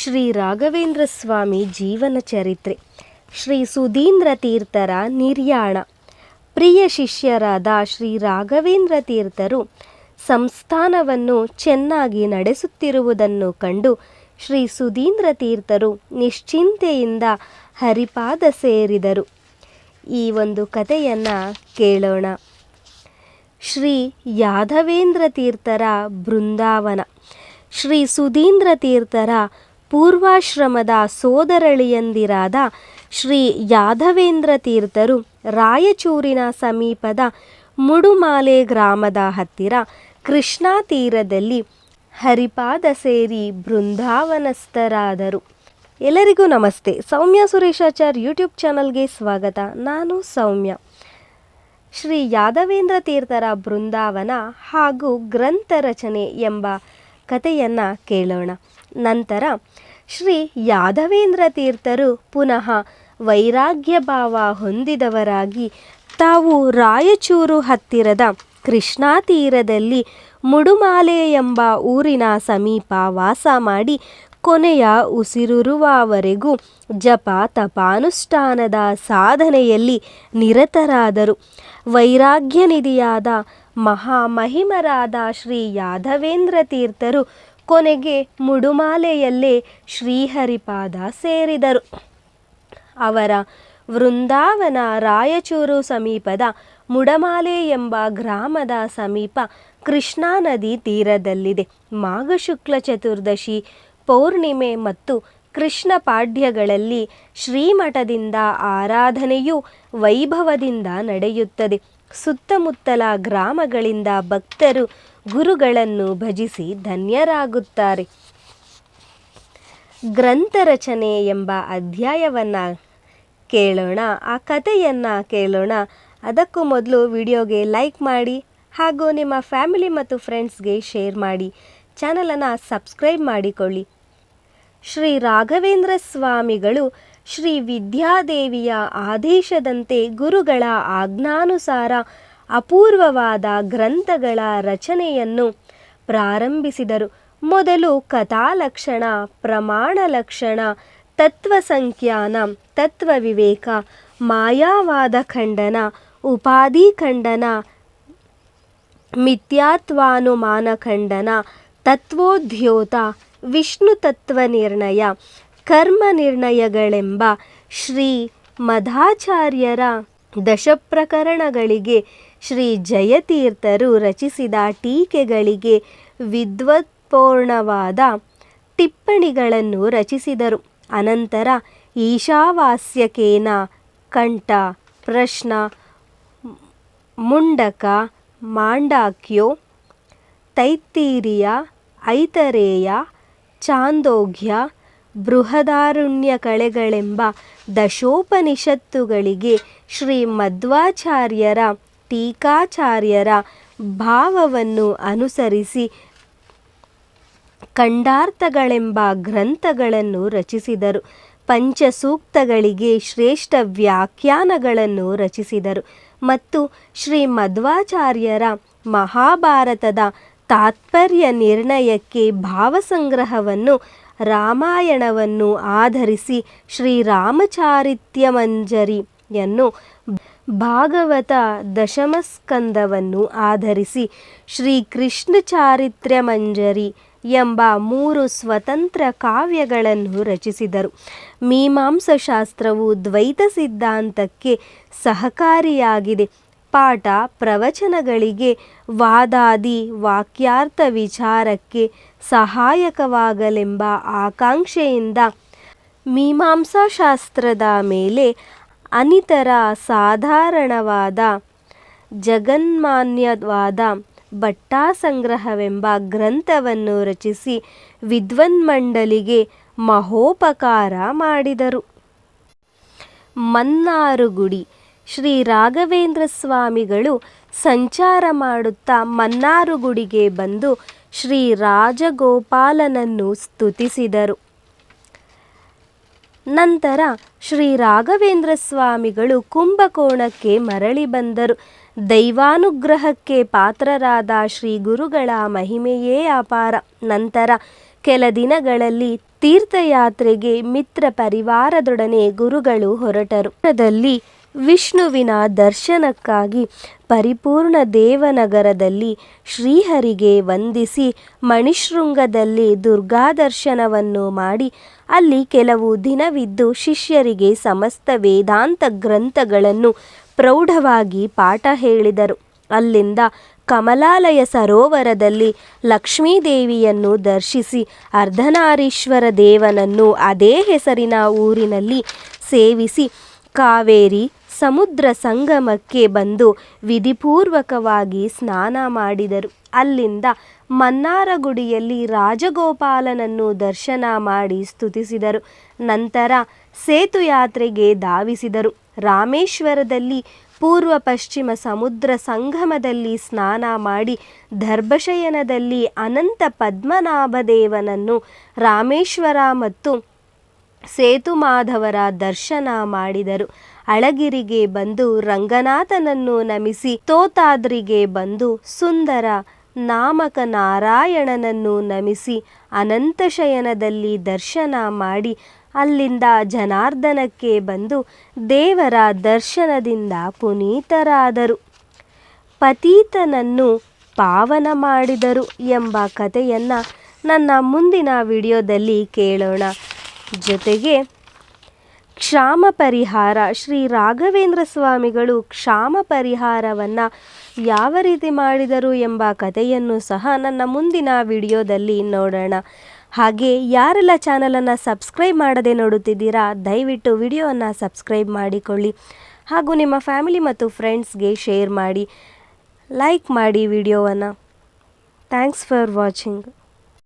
ಶ್ರೀ ರಾಘವೇಂದ್ರ ಸ್ವಾಮಿ ಜೀವನ ಚರಿತ್ರೆ. ಶ್ರೀ ಸುಧೀಂದ್ರ ತೀರ್ಥರ ನಿರ್ಯಾಣ. ಪ್ರಿಯ ಶಿಷ್ಯರಾದ ಶ್ರೀ ರಾಘವೇಂದ್ರ ತೀರ್ಥರು ಸಂಸ್ಥಾನವನ್ನು ಚೆನ್ನಾಗಿ ನಡೆಸುತ್ತಿರುವುದನ್ನು ಕಂಡು ಶ್ರೀ ಸುಧೀಂದ್ರ ತೀರ್ಥರು ನಿಶ್ಚಿಂತೆಯಿಂದ ಹರಿಪಾದ ಸೇರಿದರು. ಈ ಒಂದು ಕಥೆಯನ್ನು ಕೇಳೋಣ. ಶ್ರೀ ಯಾದವೇಂದ್ರ ತೀರ್ಥರ ಬೃಂದಾವನ. ಶ್ರೀ ಸುಧೀಂದ್ರ ತೀರ್ಥರ ಪೂರ್ವಾಶ್ರಮದ ಸೋದರಳಿಯಂದಿರಾದ ಶ್ರೀ ಯಾದವೇಂದ್ರ ತೀರ್ಥರು ರಾಯಚೂರಿನ ಸಮೀಪದ ಮುಡುಮಾಲೆ ಗ್ರಾಮದ ಹತ್ತಿರ ಕೃಷ್ಣಾ ತೀರದಲ್ಲಿ ಹರಿಪಾದ ಸೇರಿ ಬೃಂದಾವನಸ್ಥರಾದರು. ಎಲ್ಲರಿಗೂ ನಮಸ್ತೆ. ಸೌಮ್ಯ ಸುರೇಶಾಚಾರ್ ಯೂಟ್ಯೂಬ್ ಚಾನಲ್ಗೆ ಸ್ವಾಗತ. ನಾನು ಸೌಮ್ಯ. ಶ್ರೀ ಯಾದವೇಂದ್ರ ತೀರ್ಥರ ಬೃಂದಾವನ ಹಾಗೂ ಗ್ರಂಥ ರಚನೆ ಎಂಬ ಕಥೆಯನ್ನು ಕೇಳೋಣ. ನಂತರ ಶ್ರೀ ಯಾದವೇಂದ್ರ ತೀರ್ಥರು ಪುನಃ ವೈರಾಗ್ಯ ಭಾವ ಹೊಂದಿದವರಾಗಿ ತಾವು ರಾಯಚೂರು ಹತ್ತಿರದ ಕೃಷ್ಣಾ ತೀರದಲ್ಲಿ ಮುಡುಮಾಲೆ ಎಂಬ ಊರಿನ ಸಮೀಪ ವಾಸ ಮಾಡಿ ಕೊನೆಯ ಉಸಿರುರುವವರೆಗೂ ಜಪ ತಪಾನುಷ್ಠಾನದ ಸಾಧನೆಯಲ್ಲಿ ನಿರತರಾದರು. ವೈರಾಗ್ಯನಿಧಿಯಾದ ಮಹಾಮಹಿಮರಾದ ಶ್ರೀ ಯಾದವೇಂದ್ರ ತೀರ್ಥರು ಕೊನೆಗೆ ಮುಡುಮಾಲೆಯಲ್ಲೇ ಶ್ರೀಹರಿಪಾದ ಸೇರಿದರು. ಅವರ ವೃಂದಾವನ ರಾಯಚೂರು ಸಮೀಪದ ಮುಡಮಾಲೆ ಎಂಬ ಗ್ರಾಮದ ಸಮೀಪ ಕೃಷ್ಣಾ ನದಿ ತೀರದಲ್ಲಿದೆ. ಮಾಘ ಶುಕ್ಲ ಚತುರ್ದಶಿ, ಪೌರ್ಣಿಮೆ ಮತ್ತು ಕೃಷ್ಣ ಪಾಡ್ಯಗಳಲ್ಲಿ ಶ್ರೀಮಠದಿಂದ ಆರಾಧನೆಯು ವೈಭವದಿಂದ ನಡೆಯುತ್ತದೆ. ಸುತ್ತಮುತ್ತಲ ಗ್ರಾಮಗಳಿಂದ ಭಕ್ತರು ಗುರುಗಳನ್ನು ಭಜಿಸಿ ಧನ್ಯರಾಗುತ್ತಾರೆ. ಗ್ರಂಥ ರಚನೆ ಎಂಬ ಅಧ್ಯಾಯವನ್ನು ಕೇಳೋಣ. ಆ ಕಥೆಯನ್ನು ಕೇಳೋಣ. ಅದಕ್ಕೂ ಮೊದಲು ವಿಡಿಯೋಗೆ ಲೈಕ್ ಮಾಡಿ ಹಾಗೂ ನಿಮ್ಮ ಫ್ಯಾಮಿಲಿ ಮತ್ತು ಫ್ರೆಂಡ್ಸ್ಗೆ ಶೇರ್ ಮಾಡಿ. ಚಾನಲನ್ನು ಸಬ್ಸ್ಕ್ರೈಬ್ ಮಾಡಿಕೊಳ್ಳಿ. ಶ್ರೀ ರಾಘವೇಂದ್ರ ಸ್ವಾಮಿಗಳು ಶ್ರೀ ವಿದ್ಯಾದೇವಿಯ ಆದೇಶದಂತೆ ಗುರುಗಳ ಆಜ್ಞಾನುಸಾರ ಅಪೂರ್ವವಾದ ಗ್ರಂಥಗಳ ರಚನೆಯನ್ನು ಪ್ರಾರಂಭಿಸಿದರು. ಮೊದಲು ಕಥಾಲಕ್ಷಣ, ಪ್ರಮಾಣ ಲಕ್ಷಣ, ತತ್ವಸಂಖ್ಯಾನ, ತತ್ವವಿವೇಕ, ಮಾಯಾವಾದ ಖಂಡನ, ಉಪಾಧಿ ಖಂಡನ, ಮಿಥ್ಯಾತ್ವಾನುಮಾನ ಖಂಡನ, ತತ್ವೋದ್ಯೋತ, ವಿಷ್ಣು ತತ್ವ ನಿರ್ಣಯ, ಕರ್ಮ ನಿರ್ಣಯಗಳೆಂಬ ಶ್ರೀ ಮಧ್ವಾಚಾರ್ಯರ ದಶಪ್ರಕರಣಗಳಿಗೆ ಶ್ರೀ ಜಯತೀರ್ಥರು ರಚಿಸಿದ ಟೀಕೆಗಳಿಗೆ ವಿದ್ವತ್ಪೂರ್ಣವಾದ ಟಿಪ್ಪಣಿಗಳನ್ನು ರಚಿಸಿದರು. ಅನಂತರ ಈಶಾವಾಸ್ಯಕೇನ, ಕಂಠ, ಪ್ರಶ್ನ, ಮುಂಡಕ, ಮಾಂಡಾಕ್ಯೋ, ತೈತ್ತಿರೀಯ, ಐತರೇಯ, ಛಾಂದೋಗ್ಯ, ಬೃಹದಾರಣ್ಯ ಕಳೆಗಳೆಂಬ ದಶೋಪನಿಷತ್ತುಗಳಿಗೆ ಶ್ರೀ ಮಧ್ವಾಚಾರ್ಯರ ಟೀಕಾಚಾರ್ಯರ ಭಾವವನ್ನು ಅನುಸರಿಸಿ ಖಂಡಾರ್ಥಗಳೆಂಬ ಗ್ರಂಥಗಳನ್ನು ರಚಿಸಿದರು. ಪಂಚಸೂಕ್ತಗಳಿಗೆ ಶ್ರೇಷ್ಠ ವ್ಯಾಖ್ಯಾನಗಳನ್ನು ರಚಿಸಿದರು ಮತ್ತು ಶ್ರೀ ಮಧ್ವಾಚಾರ್ಯರ ಮಹಾಭಾರತದ ತಾತ್ಪರ್ಯ ನಿರ್ಣಯಕ್ಕೆ ಭಾವಸಂಗ್ರಹವನ್ನು ರಾಮಾಯಣವನ್ನು ಆಧರಿಸಿ ಶ್ರೀರಾಮಚಾರಿತ್ರ್ಯಮಂಜರಿಯನ್ನು, ಭಾಗವತ ದಶಮಸ್ಕಂದವನ್ನು ಆಧರಿಸಿ ಶ್ರೀಕೃಷ್ಣ ಚಾರಿತ್ರ್ಯಮಂಜರಿ ಎಂಬ 3 ಸ್ವತಂತ್ರ ಕಾವ್ಯಗಳನ್ನು ರಚಿಸಿದರು. ಮೀಮಾಂಸಾಶಾಸ್ತ್ರವು ದ್ವೈತ ಸಿದ್ಧಾಂತಕ್ಕೆ ಸಹಕಾರಿಯಾಗಿದೆ. ಪಾಠ ಪ್ರವಚನಗಳಿಗೆ ವಾದಾದಿ ವಾಕ್ಯಾರ್ಥ ವಿಚಾರಕ್ಕೆ ಸಹಾಯಕವಾಗಲೆಂಬ ಆಕಾಂಕ್ಷೆಯಿಂದ ಮೀಮಾಂಸಾಶಾಸ್ತ್ರದ ಮೇಲೆ ಅನಿತರ ಸಾಧಾರಣವಾದ ಜಗನ್ಮಾನ್ಯವಾದ ಭಟ್ಟಾಸಂಗ್ರಹವೆಂಬ ಗ್ರಂಥವನ್ನು ರಚಿಸಿ ವಿದ್ವನ್ಮಂಡಲಿಗೆ ಮಹೋಪಕಾರ ಮಾಡಿದರು. ಮನ್ನಾರುಗುಡಿ. ಶ್ರೀ ರಾಘವೇಂದ್ರ ಸ್ವಾಮಿಗಳು ಸಂಚಾರ ಮಾಡುತ್ತಾ ಮನ್ನಾರುಗುಡಿಗೆ ಬಂದು ಶ್ರೀ ರಾಜಗೋಪಾಲನನ್ನು ಸ್ತುತಿಸಿದರು. ನಂತರ ಶ್ರೀ ರಾಘವೇಂದ್ರ ಸ್ವಾಮಿಗಳು ಕುಂಭಕೋಣಕ್ಕೆ ಮರಳಿ ಬಂದರು. ದೈವಾನುಗ್ರಹಕ್ಕೆ ಪಾತ್ರರಾದ ಶ್ರೀ ಗುರುಗಳ ಮಹಿಮೆಯೇ ಅಪಾರ. ನಂತರ ಕೆಲ ದಿನಗಳಲ್ಲಿ ತೀರ್ಥಯಾತ್ರೆಗೆ ಮಿತ್ರ ಪರಿವಾರದೊಡನೆ ಗುರುಗಳು ಹೊರಟರು. ದಲ್ಲಿ ವಿಷ್ಣುವಿನ ದರ್ಶನಕ್ಕಾಗಿ ಪರಿಪೂರ್ಣ ದೇವನಗರದಲ್ಲಿ ಶ್ರೀಹರಿಗೆ ವಂದಿಸಿ ಮಣಿಶೃಂಗದಲ್ಲಿ ದುರ್ಗಾ ದರ್ಶನವನ್ನು ಮಾಡಿ ಅಲ್ಲಿ ಕೆಲವು ದಿನವಿದ್ದು ಶಿಷ್ಯರಿಗೆ ಸಮಸ್ತ ವೇದಾಂತ ಗ್ರಂಥಗಳನ್ನು ಪ್ರೌಢವಾಗಿ ಪಾಠ ಹೇಳಿದರು. ಅಲ್ಲಿಂದ ಕಮಲಾಲಯ ಸರೋವರದಲ್ಲಿ ಲಕ್ಷ್ಮೀದೇವಿಯನ್ನು ದರ್ಶಿಸಿ ಅರ್ಧನಾರೀಶ್ವರ ದೇವನನ್ನು ಅದೇ ಹೆಸರಿನ ಊರಿನಲ್ಲಿ ಸೇವಿಸಿ ಕಾವೇರಿ ಸಮುದ್ರ ಸಂಗಮಕ್ಕೆ ಬಂದು ವಿಧಿಪೂರ್ವಕವಾಗಿ ಸ್ನಾನ ಮಾಡಿದರು. ಅಲ್ಲಿಂದ ಮನ್ನಾರಗುಡಿಯಲ್ಲಿ ರಾಜಗೋಪಾಲನನ್ನು ದರ್ಶನ ಮಾಡಿ ಸ್ತುತಿಸಿದರು. ನಂತರ ಸೇತುಯಾತ್ರೆಗೆ ಧಾವಿಸಿದರು. ರಾಮೇಶ್ವರದಲ್ಲಿ ಪೂರ್ವ ಪಶ್ಚಿಮ ಸಮುದ್ರ ಸಂಗಮದಲ್ಲಿ ಸ್ನಾನ ಮಾಡಿ ದರ್ಭಶಯನದಲ್ಲಿ ಅನಂತ ಪದ್ಮನಾಭದೇವನನ್ನು ರಾಮೇಶ್ವರ ಮತ್ತು ಸೇತುಮಾಧವರ ದರ್ಶನ ಮಾಡಿದರು. ಅಳಗಿರಿಗೆ ಬಂದು ರಂಗನಾಥನನ್ನು ನಮಿಸಿ ತೋತಾದ್ರಿಗೆ ಬಂದು ಸುಂದರ ನಾಮಕ ನಾರಾಯಣನನ್ನು ನಮಿಸಿ ಅನಂತಶಯನದಲ್ಲಿ ದರ್ಶನ ಮಾಡಿ ಅಲ್ಲಿಂದ ಜನಾರ್ದನಕ್ಕೆ ಬಂದು ದೇವರ ದರ್ಶನದಿಂದ ಪುನೀತರಾದರು. ಪತೀತನನ್ನು ಪಾವನ ಮಾಡಿದರು ಎಂಬ ಕಥೆಯನ್ನು ನನ್ನ ಮುಂದಿನ ವಿಡಿಯೋದಲ್ಲಿ ಕೇಳೋಣ. ಜೊತೆಗೆ ಕ್ಷಾಮ ಪರಿಹಾರ, ಶ್ರೀ ರಾಘವೇಂದ್ರ ಸ್ವಾಮಿಗಳು ಕ್ಷಾಮ ಪರಿಹಾರವನ್ನು ಯಾವ ರೀತಿ ಮಾಡಿದರು ಎಂಬ ಕಥೆಯನ್ನು ಸಹ ನನ್ನ ಮುಂದಿನ ವಿಡಿಯೋದಲ್ಲಿ ನೋಡೋಣ. ಹಾಗೆ ಯಾರೆಲ್ಲ ಚಾನಲನ್ನು ಸಬ್ಸ್ಕ್ರೈಬ್ ಮಾಡದೆ ನೋಡುತ್ತಿದ್ದೀರಾ ದಯವಿಟ್ಟು ವಿಡಿಯೋವನ್ನು ಸಬ್ಸ್ಕ್ರೈಬ್ ಮಾಡಿಕೊಳ್ಳಿ. ಹಾಗೂ ನಿಮ್ಮ ಫ್ಯಾಮಿಲಿ ಮತ್ತು ಫ್ರೆಂಡ್ಸ್ಗೆ ಶೇರ್ ಮಾಡಿ, ಲೈಕ್ ಮಾಡಿ ವಿಡಿಯೋವನ್ನು. Thanks for watching.